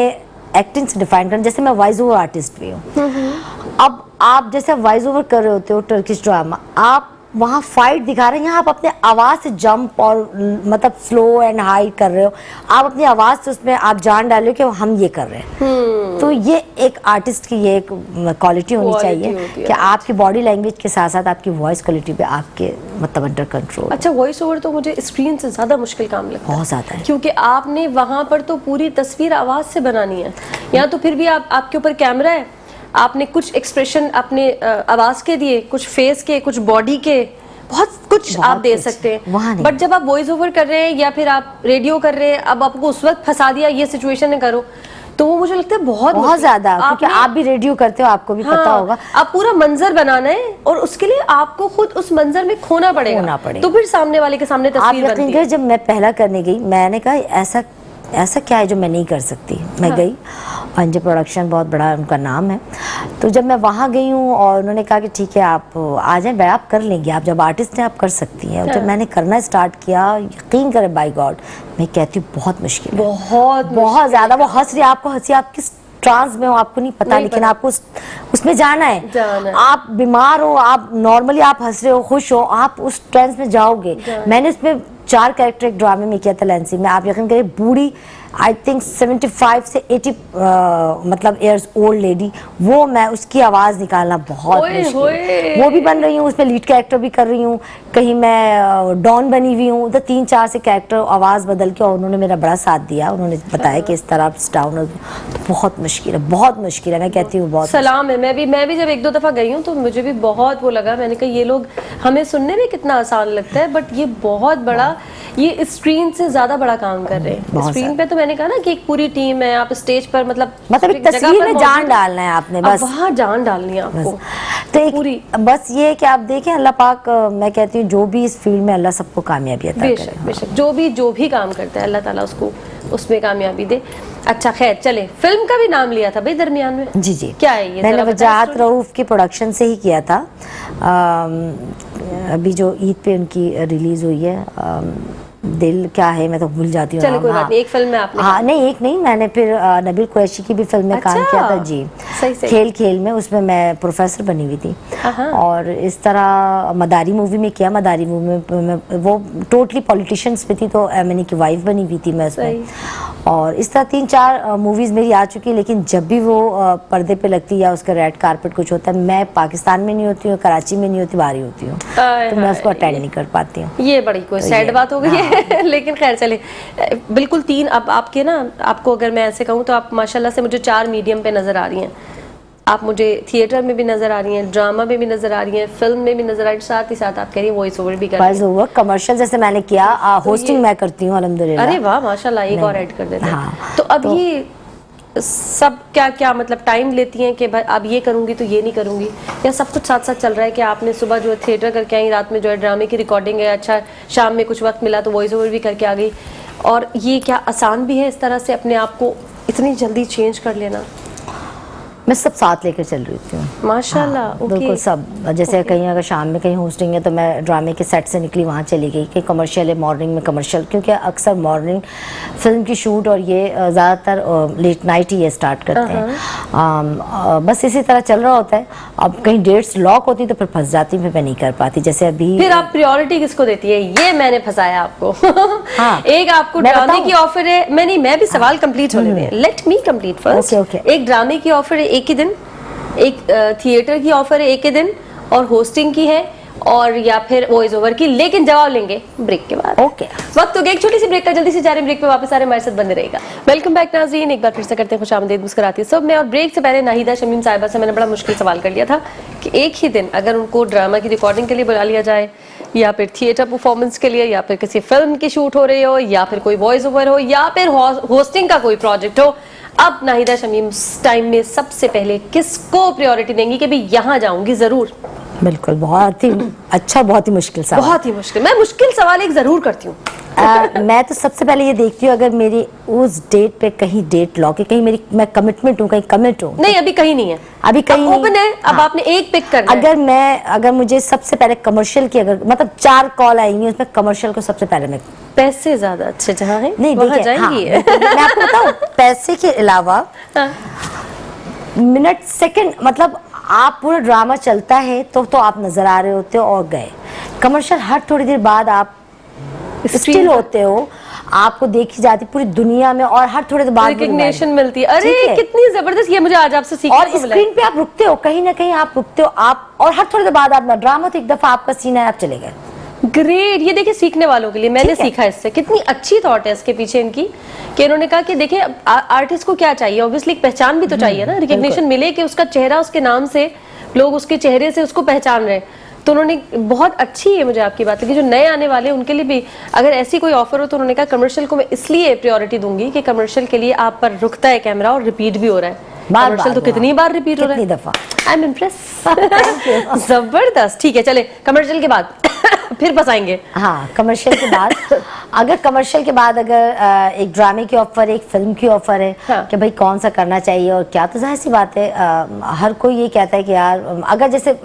एक्टिंग से डिफाइन करना। जैसे मैं वॉइस ओवर आर्टिस्ट भी हूँ, अब आप जैसे वॉइस ओवर कर रहे होते हो टर्किश ड्रामा, आप वहाँ फाइट दिखा रहे हैं, यहाँ आप अपने आवाज़ से जंप और मतलब स्लो एंड हाई कर रहे हो, आप अपनी आवाज़ से उसमें आप जान डाल रहे हो कि हम ये कर रहे हैं। तो ये एक आर्टिस्ट की ये एक क्वालिटी होनी चाहिए कि आपकी बॉडी लैंग्वेज के साथ साथ आपकी वॉइस क्वालिटी पे आपके मतलब अंडर कंट्रोल। अच्छा, वॉइस ओवर तो मुझे स्क्रीन से ज़्यादा मुश्किल काम लगता है, बहुत ज़्यादा है, क्योंकि आपने वहाँ पर तो पूरी तस्वीर आवाज़ से बनानी है, यहाँ तो फिर भी आपके ऊपर कैमरा है, आपने कुछ एक्सप्रेशन अपने आवाज के दिए, कुछ फेस के, कुछ बॉडी के, बहुत कुछ आप दे सकते हैं। बट जब आप वॉइस ओवर कर रहे हैं या फिर आप रेडियो कर रहे हैं, अब आपको उस वक्त फंसा दिया ये सिचुएशन है करो, तो वो मुझे लगता है बहुत ज्यादा, क्योंकि आप भी रेडियो करते हो, आपको भी पता होगा। आप पूरा मंजर बनाना है और उसके लिए आपको खुद उस मंजर में खोना पड़ेगा, तो फिर सामने वाले के सामने तस्वीर बनती है। जब मैं पहला करने गई, मैंने कहा ऐसा क्या है जो मैं नहीं कर सकती। मैं गई, अंजय प्रोडक्शन बहुत बड़ा उनका नाम है, तो जब मैं वहाँ गई हूँ और उन्होंने कहा कि ठीक है आप आ जाएं, आप कर लेंगे, आप जब आर्टिस्ट हैं आप कर सकती हैं। जब मैंने करना स्टार्ट किया, यकीन करें बाय गॉड, मैं कहती हूँ बहुत मुश्किल, बहुत ज़्यादा। वो हंस रही है, आपको हंसी, आप किस ट्रांस में हो आपको नहीं पता, लेकिन आपको उसमें जाना है। आप बीमार हो, आप नॉर्मली आप हंस रहे हो, खुश हो, आप उस ट्रांस में जाओगे। मैंने उसमें 4 कैरेक्टर एक ड्रामे में किया था लैंसी में, आप यकीन करिए बूढ़ी आई थिंक 75 से 80 मतलब ईयर्स ओल्ड लेडी, वो मैं उसकी आवाज़ निकालना बहुत मुश्किल, वो भी बन रही हूँ, उसमें लीड कैरेक्टर भी कर रही हूँ, कहीं मैं डॉन बनी हुई हूँ, तो 3-4 से कैरेक्टर आवाज़ बदल के, और उन्होंने मेरा बड़ा साथ दिया, उन्होंने बताया कि इस तरह डाउन, बहुत मुश्किल है, बहुत मुश्किल है। मैं कहती हूँ बहुत सलाम है। मैं भी जब 1-2 दफ़ा गई हूँ तो मुझे भी बहुत वो लगा, मैंने कहा ये लोग हमें सुनने में कितना आसान लगता है, बट ये बहुत बड़ा, ये स्क्रीन से ज़्यादा बड़ा काम कर रहे हैं। स्क्रीन पे तो मैंने कहा ना कि एक पूरी टीम है, आप स्टेज पर मतलब एक तस्वीर में जान डालना है आपने, बस वहाँ जान डालनी है आपको, तो एक पूरी बस ये है कि आप देखें, अल्लाह पाक, मैं कहती हूँ जो भी इस फील्ड में, अल्लाह सबको कामयाबी अता करे। बेशक जो भी काम करता है अल्लाह ताला उसको उसमें कामयाबी दे। अच्छा खैर चले, फिल्म का भी नाम लिया था भाई दरमियान में। जी क्या है ये? मैंने वजाहत रऊफ की प्रोडक्शन से ही किया था, अभी जो ईद पे उनकी रिलीज हुई है, दिल क्या है, मैं तो भूल जाती हूँ। चलो कोई बात नहीं, एक फिल्म में आपने नहीं एक नहीं, मैंने फिर नबील कुरैशी की भी फिल्म में काम किया था जी, सही। खेल में, उसमें मैं प्रोफेसर बनी हुई थी, और इस तरह मदारी मूवी में किया। मदारी मूवी में वो टोटली पॉलिटिशियंस पे थी, तो मैंने की वाइफ बनी हुई थी मैं उसमें, और इस तरह 3-4 मूवीज मेरी आ चुकी है। लेकिन जब भी वो पर्दे पे लगती या उसका रेड कारपेट कुछ होता है, मैं पाकिस्तान में नहीं होती हूँ, कराची में नहीं होती, बाहर ही होती हूँ, तो मैं उसको अटेंड नहीं कर पाती हूँ। ये बड़ी कोई सैड बात हो गई है। लेकिन खैर चले, बिल्कुल 3 अब आपके ना, आपको अगर मैं ऐसे कहूँ तो आप माशाल्लाह से मुझे 4 मीडियम पे नजर आ रही हैं। आप मुझे थिएटर में भी नजर आ रही हैं, ड्रामा में भी नजर आ रही हैं, फिल्म में भी नजर आ रही हैं, साथ ही साथ आप कह रही हैं वॉइस ओवर भी कर रही हैं। कमर्शियल जैसे मैंने किया, होस्टिंग मैं करती हूँ अल्हम्दुलिल्लाह। अरे वाह माशाल्लाह, एक और ऐड कर देते हैं। तो अब ये सब क्या मतलब टाइम लेती हैं कि भाई अब ये करूंगी तो ये नहीं करूंगी, या सब कुछ साथ साथ चल रहा है कि आपने सुबह जो है थिएटर करके आई, रात में जो है ड्रामे की रिकॉर्डिंग है, अच्छा शाम में कुछ वक्त मिला तो वॉइस ओवर भी करके आ गई, और ये क्या आसान भी है इस तरह से अपने आप को इतनी जल्दी चेंज कर लेना? मैं सब साथ लेकर चल रही थी माशाल्लाह। बिल्कुल सब, जैसे कहीं अगर शाम में कहीं होस्टिंग है तो मैं ड्रामे के सेट से निकली वहाँ चली गई, कि कमर्शियल है मॉर्निंग में कमर्शियल, क्योंकि अक्सर मॉर्निंग फिल्म की शूट और ये ज़्यादातर लेट नाइट ही ये स्टार्ट करते हैं। बस इसी तरह चल रहा होता है। अब कहीं डेट्स लॉक होती तो फिर फंस जाती, फिर मैं नहीं कर पाती। जैसे अभी फिर आप प्रायोरिटी किसको देती है? ये मैंने फंसाया आपको। एक आपको ड्रामे की ऑफर है, मैं भी सवाल कंप्लीट होने दें, लेट मी कंप्लीट फर्स्ट। एक ड्रामे की ऑफर है एक ही दिन, एक थिएटर की ऑफर है एक ही दिन, और होस्टिंग की है, और या फिर वॉइस ओवर की, लेकिन जवाब लेंगे ब्रेक के बाद। ओके, वक्त हो गया एक छोटी सी ब्रेक का, जल्दी से जा रहे हैं ब्रेक पे, वापस आ रहे हैं, हमारे साथ बने रहेगा। वेलकम बैक नाज़रीन, एक बार फिर से करते हैं खुशामदीद मुस्कुराती सब में। और ब्रेक से पहले नाहिदा शमीम साहिबा से मैंने बड़ा मुश्किल सवाल कर लिया था कि एक ही दिन अगर उनको ड्रामा की रिकॉर्डिंग के लिए बुला लिया जाए, या फिर थिएटर परफॉर्मेंस के लिए, या फिर किसी फिल्म की शूट हो रही हो, या फिर कोई वॉइस ओवर हो, या फिर होस्टिंग का कोई प्रोजेक्ट हो, अब नाहिदा शमीम टाइम में सबसे पहले किसको प्रायोरिटी देंगी कि भाई यहाँ जाऊंगी जरूर? बिल्कुल, बहुत ही अच्छा, बहुत ही मुश्किल सवाल। बहुत ही मुश्किल। मैं मुश्किल सवाल एक जरूर करती हूँ। मैं तो सबसे पहले ये देखती हूँ अगर मेरी उस डेट पे कहीं डेट लॉक है, कहीं मेरी मैं कमिटमेंट हूँ, कहीं कमिट हूँ। नहीं, अभी कहीं नहीं है, अभी कहीं ओपन नहीं है। अब आपने एक पिक करना है। अगर मुझे सबसे पहले कमर्शियल की, अगर मतलब 4 कॉल आएंगी उसमें कमर्शियल को सबसे पहले मैं, पैसे ज्यादा अच्छे जहाँ है नहीं वहाँ देखिए, जाएंगी। मैं आपको बताऊँ, पैसे के अलावा मिनट सेकंड, मतलब आप पूरा ड्रामा चलता है तो आप नजर आ रहे होते हो और गए। कमर्शियल हर थोड़ी देर बाद आप स्टिल होते हो, आपको देखी जाती पूरी दुनिया में, और हर थोड़ी देर बाद रिकग्निशन मिलती है। अरे कितनी जबरदस्त, ये मुझे आज आपसे सीखने और को मिला। स्क्रीन पे आप रुकते हो, कहीं ना कहीं आप रुकते हो आप, और हर थोड़ी देर बाद आप ना, ड्रामा तो एक दफा आपका सीन है, आप चले गए। ग्रेट, ये देखिए सीखने वालों के लिए मैंने सीखा इससे, कितनी अच्छी थॉट है इसके पीछे इनकी, कि इन्होंने कहा कि देखिए आर्टिस्ट को क्या चाहिए, ऑब्वियसली एक पहचान भी तो चाहिए ना, रिकग्निशन मिले कि उसका चेहरा, उसके नाम से लोग उसके चेहरे से उसको पहचान रहे हैं। तो उन्होंने बहुत अच्छी है, मुझे आपकी बात लगी, जो नए आने वाले उनके लिए भी अगर ऐसी कोई ऑफर हो तो उन्होंने कहा कमर्शियल को मैं इसलिए प्रायोरिटी दूंगी कि कमर्शियल के लिए आप पर रुकता है कैमरा और रिपीट भी हो रहा है। कमर्शियल तो कितनी बार रिपीट हो रहा है, दफा। I am impress. जबरदस्त। ठीक है, चले कमर्शियल के बाद फिर बसाएंगे। हाँ, कमर्शियल के बाद अगर कमर्शियल के बाद अगर एक ड्रामे की ऑफर, एक फिल्म की ऑफर है, हाँ। कि भाई कौन सा करना चाहिए और क्या, तो जाहिर सी बात है हर कोई ये कहता है कि यार अगर जैसे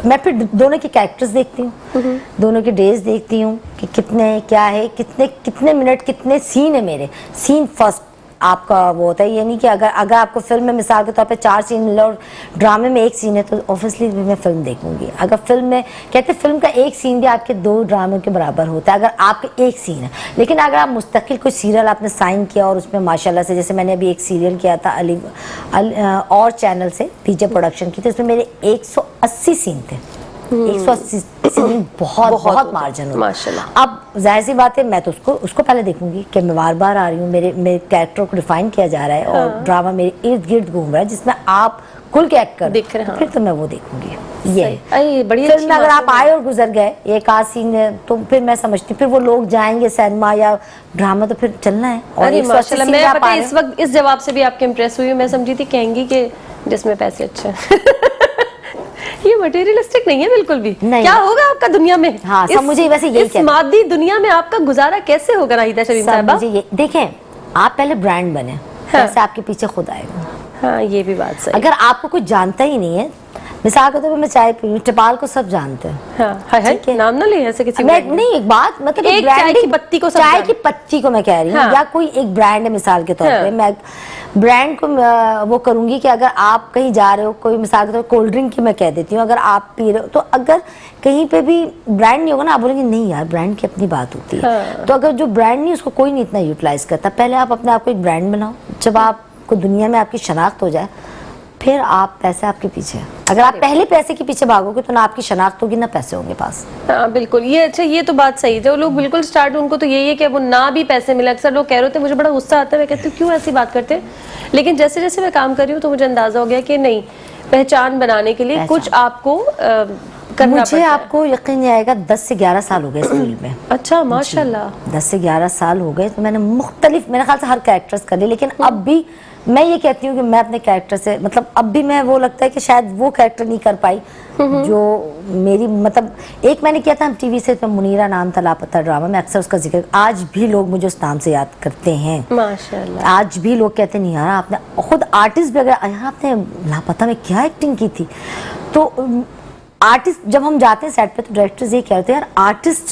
मैं फिर दोनों के कैरेक्टर्स देखती हूँ, दोनों के डेज देखती हूँ कि कितने क्या है, कितने मिनट, कितने सीन है मेरे। सीन फर्स्ट आपका वो होता है, ये नहीं कि अगर आपको फिल्म में मिसाल के तौर पे 4 सीन मिले और ड्रामे में 1 सीन है तो ऑब्वियसली मैं फिल्म देखूंगी। अगर फिल्म में कहते हैं फिल्म का 1 सीन भी आपके 2 ड्रामे के बराबर होता है अगर आपके 1 सीन है। लेकिन अगर आप मुस्तकिल कोई सीरियल आपने साइन किया और उसमें माशाल्लाह से, जैसे मैंने अभी एक सीरियल किया था और चैनल से पीजे प्रोडक्शन की, तो उसमें मेरे 180 सीन थे। 180 सीन बहुत मार्जिन होता माशाल्लाह। अब जाहिर सी बात है मैं तो उसको पहले देखूंगी कि मैं बार आ रही हूँ, मेरे कैरेक्टर को डिफाइन किया जा रहा है और ड्रामा मेरे इर्द गिर्द घूम रहा है जिसमें आप खुल के एक्ट कर दिख रहे हैं, फिर तो मैं वो देखूंगी। ये बड़ी फिल्म में अगर आप आए और गुजर गए एक आध सीन तो फिर मैं समझती हूँ फिर वो लोग जाएंगे सिनेमा या ड्रामा तो फिर चलना है। और अरे 180 माशाल्लाह, सीन मैं आप पता आ है रहे इस वक्त इस जवाब से भी आपके इम्प्रेस हुई हूँ। मैं समझी थी कहेंगी कि जिसमें पैसे अच्छे हैं। ये मटेरियलिस्टिक नहीं है बिल्कुल भी। नहीं। क्या होगा आपका दुनिया में? हाँ, सब मुझे वैसे यही इस मादी दुनिया में आपका गुजारा कैसे होगा नाहिदा शमीम साहिबा? मुझे ये देखें, आप पहले ब्रांड बने, पैसे आपके पीछे खुद आएगा। हाँ, ये भी बात सही। अगर आपको कुछ जानता ही नहीं है, मिसाल के तौर पर मैं चाय पी रही हूँ, टिपाल को सब जानते हैं। हाँ, है नाम ना ले ऐसे किसी मैं नहीं, एक बात मतलब एक चाय की पत्ती को सब चाय की पत्ती को मैं कह रही हूँ, हाँ। या कोई एक ब्रांड है मिसाल के तौर पे, मैं ब्रांड को वो करूंगी कि अगर आप कहीं जा रहे हो, कोई मिसाल के तौर कोल्ड ड्रिंक की मैं कह देती हूँ, अगर आप पी रहे हो तो अगर कहीं पे भी ब्रांड नहीं होगा ना, आप बोलेंगे नहीं यार ब्रांड की अपनी बात होती है। हाँ। तो अगर जो ब्रांड नहीं उसको कोई नहीं इतना यूटिलाइज करता, पहले आप अपने आप को एक ब्रांड बनाओ, जब आपको दुनिया में आपकी शनाख्त हो जाए फिर आप पैसे आपके पीछे। अगर आप पहले पैसे के पीछे भागोगे तो ना आपकी शनाख्त होगी ना पैसे होंगे पास। हाँ बिल्कुल, ये अच्छा, ये तो बात सही है। जो लोग बिल्कुल स्टार्ट, उनको तो यही है कि वो ना भी पैसे मिले। अक्सर लोग कह रहे थे, मुझे बड़ा गुस्सा आता है, मैं कहती हूँ क्यों ऐसी बात करते हैं, लेकिन जैसे जैसे मैं काम कर रही हूँ तो मुझे अंदाजा हो गया कि नहीं, पहचान बनाने के लिए कुछ आपको करना मुझे आपको यकीन नहीं आएगा 10 से 11 साल हो गए इस फील्ड में। अच्छा माशाल्लाह, 10 से 11 साल हो गए, तो मैंने मुख्तलिफ, मेरे ख्याल से हर कैरेक्टर्स कर ली, लेकिन अब भी मैं ये कहती हूँ कि मैं अपने कैरेक्टर से, मतलब अब भी मैं वो लगता है कि शायद वो कैरेक्टर नहीं कर पाई जो मेरी, मतलब एक मैंने किया था टीवी से, तो मुनीरा नाम था, लापता ड्रामा में, अक्सर उसका जिक्र आज भी लोग मुझे उस नाम से याद करते हैं माशाल्लाह। आज भी लोग कहते नहीं यार आपने खुद आर्टिस्ट भी, अगर यार आपने लापता में क्या एक्टिंग की थी, तो आर्टिस्ट जब हम जाते हैं सेट पे तो डायरेक्टर्स ये कहते हैं यार आर्टिस्ट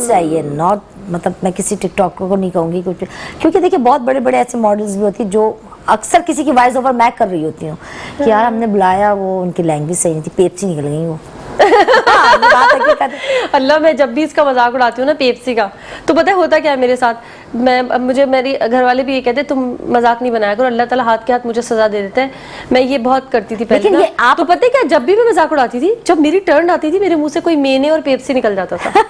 चाहिए, नॉट, मतलब मैं किसी टिकटॉकर को नहीं कहूँगी कुछ, क्योंकि देखिए बहुत बड़े बड़े ऐसे मॉडल्स भी होती है जो अक्सर किसी की वॉइस ओवर मैं कर रही होती हूँ कि यार हमने बुलाया, वो उनकी लैंग्वेज सही नहीं थी, पेप्सी निकल गई वो। हाँ, ये बात हकीकत है। अल्लाह, मैं जब भी इसका मजाक उड़ाती हूँ ना पेप्सी का, तो पता है होता क्या है मेरे साथ, मुझे मेरी घर वाले भी ये कहते हैं तुम मजाक नहीं बनाया करो, अल्लाह ताला हाथ के हाथ मुझे सजा दे देते हैं। मैं ये बहुत करती थी पहले लेकिन ना, ये आप तो पता है क्या, जब भी मैं मजाक उड़ाती थी, जब मेरी टर्न आती थी, मेरे मुंह से कोई मेने और पेप्सी निकल जाता था।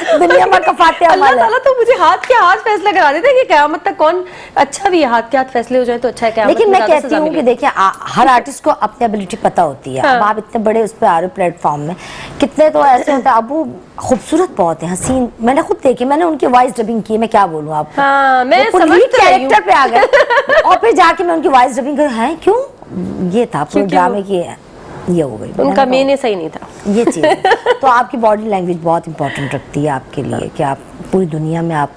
दुनिया में कफाते अल्लाह अमल है। ताला तो मुझे हाथ के हाथ फैसला करा देते हैं कि क़यामत तक कौन अच्छा भी है, हाथ के हाथ फैसले हो जाए तो अच्छा है, क़यामत लेकिन में मैं ज़्यादा कहती सज़ा हूँ कि मिले। देखिए हर आर्टिस्ट को अपनी एबिलिटी पता होती है। हाँ। अब आप इतने बड़े उस पर आ रहे हो प्लेटफॉर्म में, कितने तो ऐसे होता है, अब वो खूबसूरत बहुत है, हसीन, मैंने खुद देखी, मैंने उनकी वॉइस डबिंग की, मैं क्या बोलूँ आपको। हाँ, मैं वो समझ तो रही हूँ। कैरेक्टर पे आ गए और फिर जाके मैं उनकी वॉइस डबिंग कर, है क्यों, ये था पूरे क्योंकि ड्रामे की ये हो गई। उनका मेने सही नहीं था। ये चीज़ है। तो आपकी बॉडी लैंग्वेज बहुत इंपॉर्टेंट रखती है आपके लिए कि आप पूरी दुनिया में आप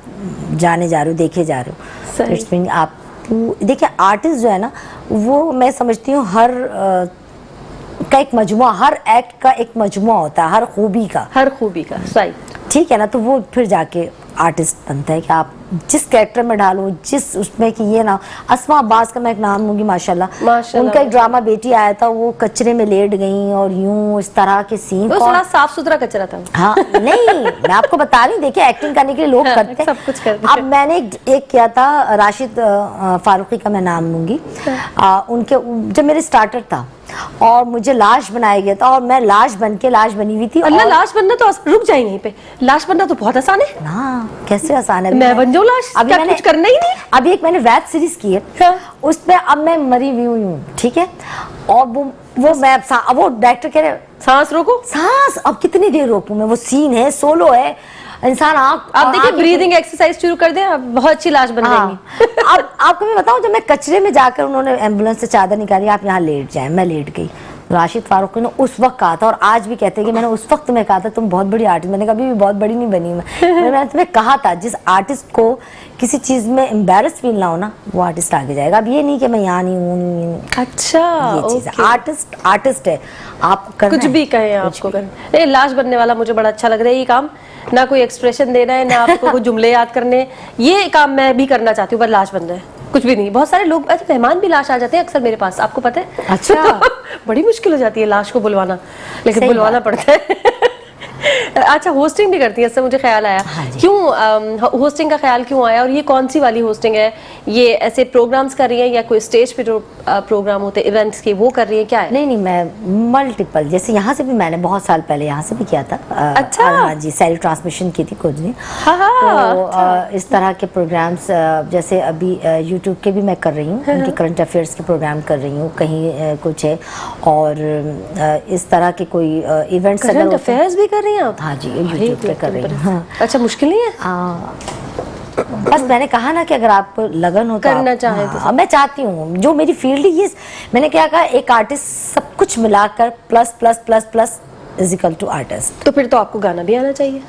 जाने जा रहे हो, देखे जा रहे हो। सही। इट्स मीन आप देखिए आर्टिस्ट जो है ना, वो मैं समझती हूँ हर का एक मजमुआ, हर एक्ट का एक मजमुआ होता है, हर खूबी का, हर खूबी का, सही। ठीक है ना। तो वो फिर जाके आर्टिस्ट बनता है कि आप जिस कैरेक्टर में डालो, जिस उसमें कि ये ना, अस्मा अब्बास का मैं एक नाम लूंगी, माशाल्लाह, माशाल्लाह, उनका एक ड्रामा बेटी आया था, वो कचरे में लेट गई और यूं इस तरह के सीन। वो थोड़ा साफ सुथरा कचरा था। हाँ नहीं, मैं आपको बता रही हूँ, देखिए एक्टिंग करने के लिए लोग हाँ, करते हैं, सब कुछ करते हैं। अब मैंने एक किया था, राशिद फारूकी का मैं नाम लूंगी, उनके जब मेरे स्टार्टर था और मुझे लाश बनाया गया था और मैं लाश बनी हुई थी। अल्लाह, और लाश बनना तो रुक जाए यहीं पे, लाश बनना तो बहुत आसान है। हाँ, कैसे आसान है। मैं बन जाऊँ लाश, अभी क्या मैंने कुछ करना ही नहीं। अभी एक मैंने वेब सीरीज की है, हाँ। उसमें अब मैं मरी हुई हूँ, ठीक है, और वो मैं अब वो डायरेक्टर कह रहे सांस रोको। सांस अब कितनी देर रोकूं मैं, वो सीन है, सोलो है, इंसान आप देखिए ब्रीदिंग एक्सरसाइज शुरू कर दें, आप बहुत अच्छी लाश बन जाएंगी। अब आपको मैं बताऊं, जब मैं कचरे में जाकर उन्होंने एम्बुलेंस से चादर निकाली, आप यहाँ लेट जाए, मैं लेट गई। राशिद फारूकी ने उस वक्त कहा था, और आज भी कहते हैं कि मैंने उस वक्त तुम्हें कहा था तुम बहुत बड़ी आर्टिस्ट, मैंने कभी भी बहुत बड़ी नहीं बनी मैंने तुम्हें कहा था, जिस आर्टिस्ट को किसी चीज में एम्बेरस फील ना हो ना, वो आर्टिस्ट आगे जाएगा। अब ये नहीं कि मैं यहाँ नहीं हूँ, अच्छा, ये चीज है, आर्टिस्ट है, आप कुछ भी कहें आपको करना। नहीं, लाश बनने वाला मुझे बड़ा अच्छा लग रहा है ये काम, ना कोई एक्सप्रेशन देना है, ना आपको कोई जुमले याद करने, ये काम मैं भी करना चाहती हूँ, पर लाश बन जाए, कुछ भी नहीं। बहुत सारे लोग, अच्छा मेहमान भी लाश आ जाते हैं अक्सर मेरे पास, आपको पता है? अच्छा। बड़ी मुश्किल हो जाती है लाश को बुलवाना, लेकिन सही बुलवाना पड़ता है। अच्छा, होस्टिंग भी करती है, इससे मुझे ख्याल आया। हाँ जी। क्यों होस्टिंग का ख्याल क्यों आया, और ये कौन सी वाली होस्टिंग है? ये ऐसे प्रोग्राम्स कर रही हैं या कोई स्टेज पे जो प्रोग्राम होते हैं इवेंट्स के, वो कर रही हैं, क्या है? नहीं, मैं मल्टीपल, जैसे यहाँ से भी मैंने बहुत साल पहले यहाँ से भी किया था। अच्छा। हाँ जी, सैली ट्रांसमिशन की थी कुछ दिन। हाँ, तो इस तरह के प्रोग्राम्स, जैसे अभी यूट्यूब के भी मैं कर रही हूँ, उनके करंट अफेयर्स के प्रोग्राम कर रही हूँ, कहीं कुछ है, और इस तरह के कोई इवेंट्स करंट अफेयर्स भी कर रही हैं आप? हाँ जी, यूट्यूब पे कर रही हूँ। हाँ। अच्छा, मुश्किल नहीं है? बस मैंने कहा ना कि अगर आपको लगन हो तो करना आप, चाहे तो हाँ, मैं चाहती हूँ, जो मेरी फील्ड है ये, मैंने क्या कहा, एक आर्टिस्ट सब कुछ मिलाकर plus plus plus plus is equal to artist. तो फिर तो आपको गाना भी आना चाहिए।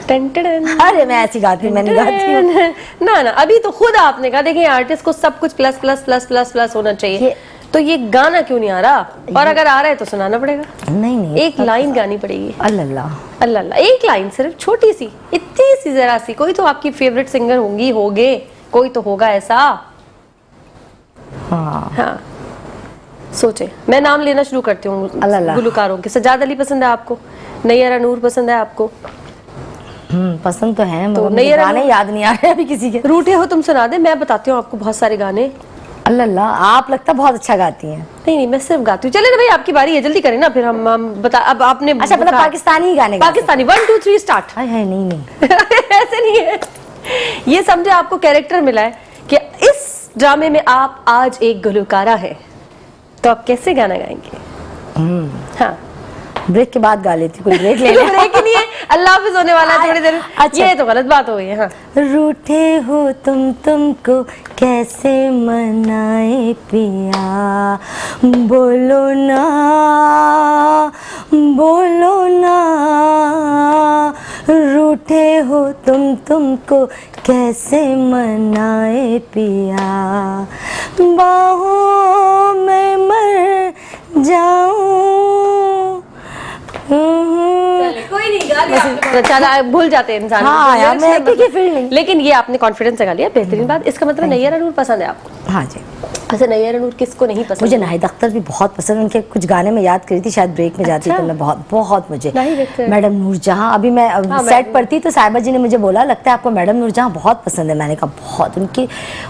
अरे मैं ऐसी गाती हूँ, मैं नहीं गाती हूँ। ना ना, अभी तो खुद आपने कहा, देखिए आर्टिस्ट को सब कुछ plus plus plus plus plus होना चाहिए, तो ये गाना क्यों नहीं आ रहा? और अगर आ रहा है तो सुनाना पड़ेगा, नहीं, एक लाइन गानी पड़ेगी। अल्लाह अल्लाह, एक लाइन सिर्फ, छोटी सी, इतनी सी, जरा सी। कोई तो आपकी फेवरेट सिंगर होंगी, होगे, कोई तो होगा ऐसा। हाँ, सोचे। मैं नाम लेना शुरू करती हूँ गुलकारों के। सजाद अली पसंद है आपको? नैयरा नूर पसंद है आपको? पसंद तो है, तो मगर गाने याद नहीं आ रहे अभी किसी के। रूठे हो तुम सुना दे, मैं बताती हूँ आपको बहुत सारे गाने। अल्लाह, आप लगता बहुत अच्छा गाती हैं। नहीं, मैं सिर्फ गाती हूँ। चले ना भाई, आपकी बारी है, जल्दी करें ना, फिर हम बता। अब आपने अच्छा, मतलब पाकिस्तानी गाने? पाकिस्तानी 1 2 3 स्टार्ट। नहीं ऐसे नहीं है, ये समझे आपको कैरेक्टर मिला है कि इस ड्रामे में आप आज एक गुलकारा है, तो आप कैसे गाना गाएंगे? हाँ, ब्रेक के बाद गा लेती, कोई ब्रेक ले ब्रेक ही नहीं है, अल्लाह हाफिज होने वाला है थोड़ी देर। अच्छा, ये तो गलत बात हो गई है। हाँ, रूठे हो तुमको कैसे मनाए पिया, बोलो ना, रूठे हो तुमको कैसे मनाए पिया, बाहों में मर जाऊं। कोई नहीं, गा लिया। चला, भूल जाते हैं इंसान। हाँ यार, मैं फीलिंग। लेकिन ये आपने कॉन्फिडेंस से गा लिया, बेहतरीन बात। इसका मतलब नैयरा नूर पसंद है आपको? हाँ जी। वैसे नैयर नूर किसको नहीं पसंद? मुझे नाहिद अख्तर भी बहुत पसंद है, उनके कुछ गाने में याद करी थी, शायद ब्रेक में जाती तो मैं बहुत मुझे नाहिद अख्तर। मैडम नूरजहां, अभी मैं सेट पढ़ती तो साहिबा जी ने मुझे बोला लगता है आपको मैडम नूरजहां बहुत पसंद है। मैंने कहा बहुत, उनके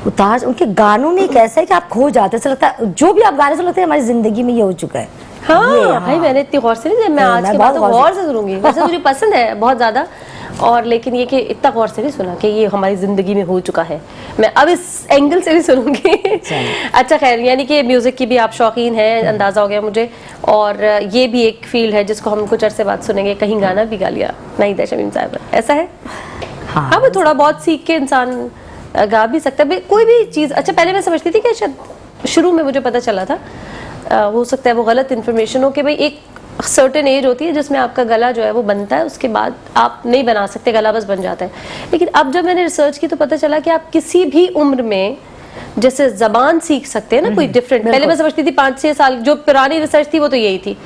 उतार उनके गानों में एक ऐसा है कि आप खो जाते हैं, ऐसा लगता है जो भी आप गाने सुनते हैं हमारी जिंदगी में ये हो चुका है। हाँ भाई, मैंने इतनी गौर से नहीं, मैं आज के बाद तो गौर से सुनूंगी। वैसे मुझे पसंद है बहुत ज़्यादा, और लेकिन ये कि इतना गौर से नहीं सुना कि ये हमारी ज़िंदगी में हो चुका है। मैं अब इस एंगल से भी सुनूंगी। अच्छा खैर, यानी कि म्यूज़िक की भी आप शौकीन हैं, अंदाज़ा हो गया मुझे, और ये भी एक फील्ड है जिसको हम कुछ अरसे बाद सुनेंगे, कहीं गाना भी गा लिया नाहिदा शमीम साहिबा, ऐसा है? हाँ, वो थोड़ा बहुत सीख के इंसान गा भी सकता है कोई भी चीज़। अच्छा, पहले मैं समझती थी कि शायद शुरू में मुझे पता चला था, हो सकता है वो गलत इन्फॉर्मेशन हो, कि भाई एक सर्टेन एज होती है जिसमें आपका गला जो है वो बनता है, उसके बाद आप नहीं बना सकते, गला बस बन जाता है। लेकिन अब जब मैंने रिसर्च की तो पता चला कि आप किसी भी उम्र में जैसे जबान सीख सकते हैं ना, कोई डिफरेंट। पहले मैं समझती थी 5-6 साल, जो पुरानी रिसर्च थी वो तो यही थी,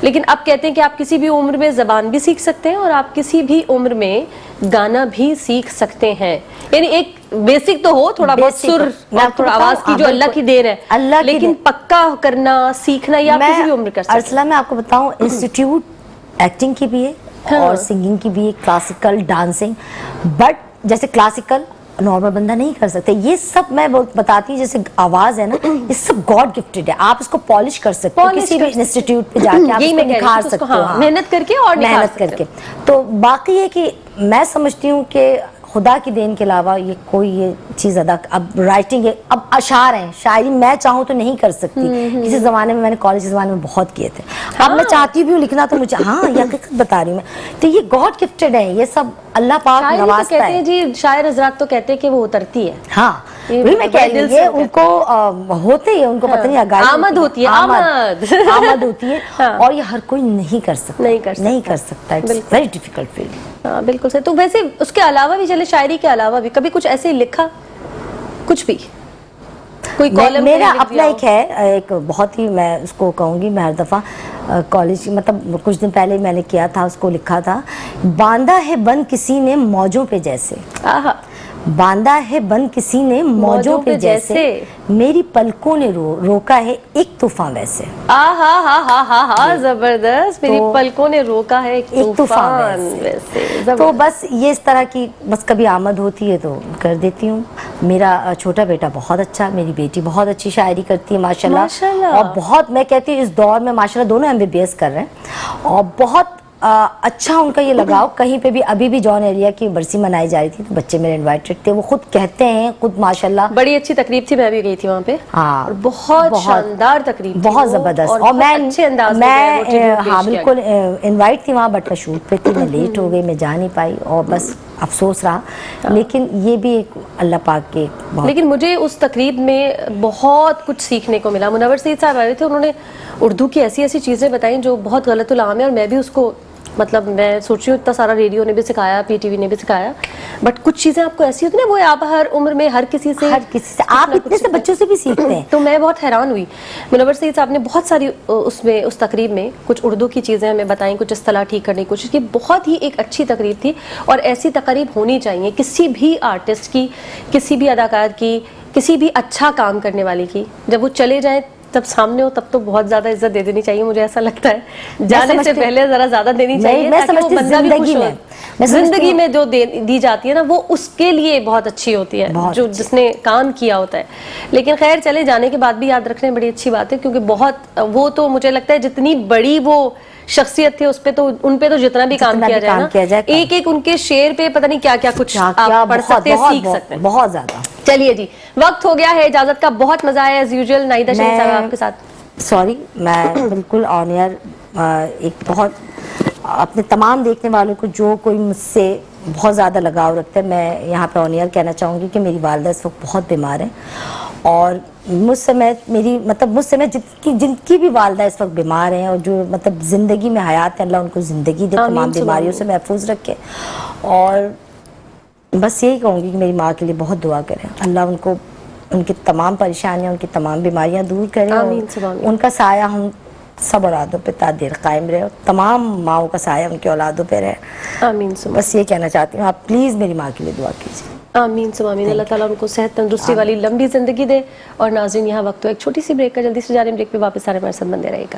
लेकिन अब कहते हैं कि आप किसी भी उम्र में जबान भी सीख सकते हैं और आप किसी भी उम्र में गाना भी सीख सकते हैं। यानी एक बेसिक तो हो, थोड़ा बहुत सुर और थोड़ा आवाज की जो अल्लाह की देन है, लेकिन पक्का करना सीखना ये आप किसी भी उम्र कर सकते हैं। अरसला मैं आपको बताऊं, इंस्टीट्यूट एक्टिंग की भी है और सिंगिंग की भी है, क्लासिकल डांसिंग, बट जैसे क्लासिकल नॉर्मल बंदा नहीं कर सकते। ये सब मैं बताती हूँ, जैसे आवाज है ना, ये सब गॉड गिफ्टेड है, आप इसको पॉलिश कर सकते हो किसी भी इंस्टीट्यूट पे जाके, आप इसको निखार सकते हो, मेहनत करके और मेहनत करके। तो बाकी है कि मैं समझती हूँ कि खुदा की देन के अलावा ये कोई ये चीज़ अदा, अब राइटिंग है, अब अशार हैं, शायरी मैं चाहूँ तो नहीं कर सकती। किसी ज़माने में मैंने कॉलेज के ज़माने में बहुत किए थे, अब मैं चाहती भी हूँ लिखना, तो मुझे हाँ ये हकीकत बता रही हूँ मैं, तो ये गॉड गिफ्टेड है, ये सब अल्लाह पाक नवाजता है। कहते हैं जी, शायर हज़रात तो कहते हैं कि वो उतरती है। हाँ वही मैं कह रही हूँ, उनको होते ही उनको पता नहीं, आमद होती है, आमद होती है, और ये हर कोई नहीं कर सकता, नहीं कर सकता, इट्स वेरी डिफिकल्ट फील्ड। हाँ बिल्कुल सही। तो वैसे उसके अलावा भी, चले शायरी के अलावा भी कभी कुछ ऐसे लिखा, कुछ भी कोई कॉलम? मेरा अपना एक है, एक बहुत ही, मैं उसको कहूँगी, मैं हर दफ़ा कॉलेज, मतलब कुछ दिन पहले मैंने किया था, उसको लिखा था, बांधा है बंद किसी ने मौजों पे जैसे, बांधा है बंद किसी ने मौजों पे जैसे, मेरी पलकों ने रोका है एक तूफान वैसे। हा जबरदस्त, मेरी पलकों ने रोका है एक तूफान वैसे। तो बस ये इस तरह की, बस कभी आमद होती है तो कर देती हूँ। मेरा छोटा बेटा बहुत अच्छा, मेरी बेटी बहुत अच्छी शायरी करती है माशाल्लाह, और बहुत, मैं कहती हूँ इस दौर में माशाल्लाह दोनों MBBS कर रहे हैं, और बहुत अच्छा उनका ये लगाव। कहीं पे भी, अभी भी जॉन एरिया की बरसी मनाई जा रही थी तो बच्चे मेरे इनवाइटेड थे, वो खुद कहते हैं, खुद माशाल्लाह बड़ी अच्छी तकरीब थी, मैं भी गई थी वहाँ पे। हाँ, और बहुत शानदार तकरीब, बहुत जबरदस्त, और मैं हाँ बिल्कुल इनवाइट थी वहाँ, बट मैं शूट पे थी, मैं लेट हो गई, मैं जा नहीं पाई, और बस अफसोस रहा। लेकिन ये भी एक अल्लाह पाक के, लेकिन मुझे उस तकरीब में बहुत कुछ सीखने को मिला। मुनव्वर सईद साहब आए थे, उन्होंने उर्दू की ऐसी ऐसी चीज़ें बताई जो बहुत गलतुल आम है, और मैं भी उसको, मतलब मैं सोच रही हूँ इतना सारा रेडियो ने भी सिखाया, PTV ने भी सिखाया, बट कुछ चीज़ें आपको ऐसी होती है ना, वो आप हर उम्र में हर किसी से आप इतने से बच्चों से भी सीखते हैं। तो मैं बहुत हैरान हुई, मुनव्वर सईद साहब ने बहुत सारी उसमें, उस तकरीब में कुछ उर्दू की चीज़ें हमें बताई, कुछ इस्तिलाह ठीक करने की कोशिश की। बहुत ही एक अच्छी तकरीब थी, और ऐसी तकरीब होनी चाहिए किसी भी आर्टिस्ट की, किसी भी अदाकार की, किसी भी अच्छा काम करने वाले की। जब वो चले जाए तब सामने हो, तब तो बहुत ज्यादा इज्जत दे देनी चाहिए, मुझे ऐसा लगता है। जाने से पहले जरा ज्यादा देनी चाहिए, ताकि वो बंदा भी खुश हो। जिंदगी में जो दी जाती है ना, वो उसके लिए बहुत अच्छी होती है, जो जिसने काम किया होता है। लेकिन खैर, चले जाने के बाद भी याद रखने बड़ी अच्छी बात है, क्योंकि बहुत, वो तो मुझे लगता है जितनी बड़ी वो शख्सियत थे, उस पे तो, उन पे तो जितना भी काम किया जाए ना, एक एक उनके शेर पे पता नहीं क्या क्या कुछ आप पढ़ सकते हैं, सीख सकते हैं, बहुत ज्यादा। चलिए जी, वक्त हो गया है इजाजत का। बहुत मजा आया एज यूजुअल नाहिदा शमीम साहब आपके साथ। सॉरी, मैं बिल्कुल ऑन एयर एक बहुत, अपने तमाम देखने वालों को जो कोई मुझसे बहुत ज़्यादा लगाव रखता है, मैं यहाँ पे ऑन एयर कहना चाहूँगी कि मेरी वालिदा इस वक्त बहुत बीमार है, और मुझसे मैं जिनकी भी वालिदा इस वक्त बीमार हैं, और जो मतलब ज़िंदगी में हयात है, अल्लाह उनको ज़िंदगी दे, तमाम बीमारियों से महफूज रखे। और बस यही कहूँगी कि मेरी माँ के लिए बहुत दुआ करें, अल्लाह उनको, उनकी तमाम परेशानियाँ, उनकी तमाम बीमारियाँ दूर करें, और उनका साया हम सब औलादों पे तादेर कायम रहे, और तमाम माँओं का साया उनकी औलादों पे रहे। आमीन। बस ये कहना चाहती हूँ, आप प्लीज़ मेरी माँ के लिए दुआ कीजिए। आमीन सुम आमीन। अल्लाह ताला उनको सेहत तंदुरुस्ती वाली लंबी ज़िंदगी दे। और नाज़रीन यहाँ वक्त तो एक छोटी सी ब्रेक का, जल्दी से जा रहे हैं ब्रेक पे, वापस आने हमारे साथ बंदे रहेगा।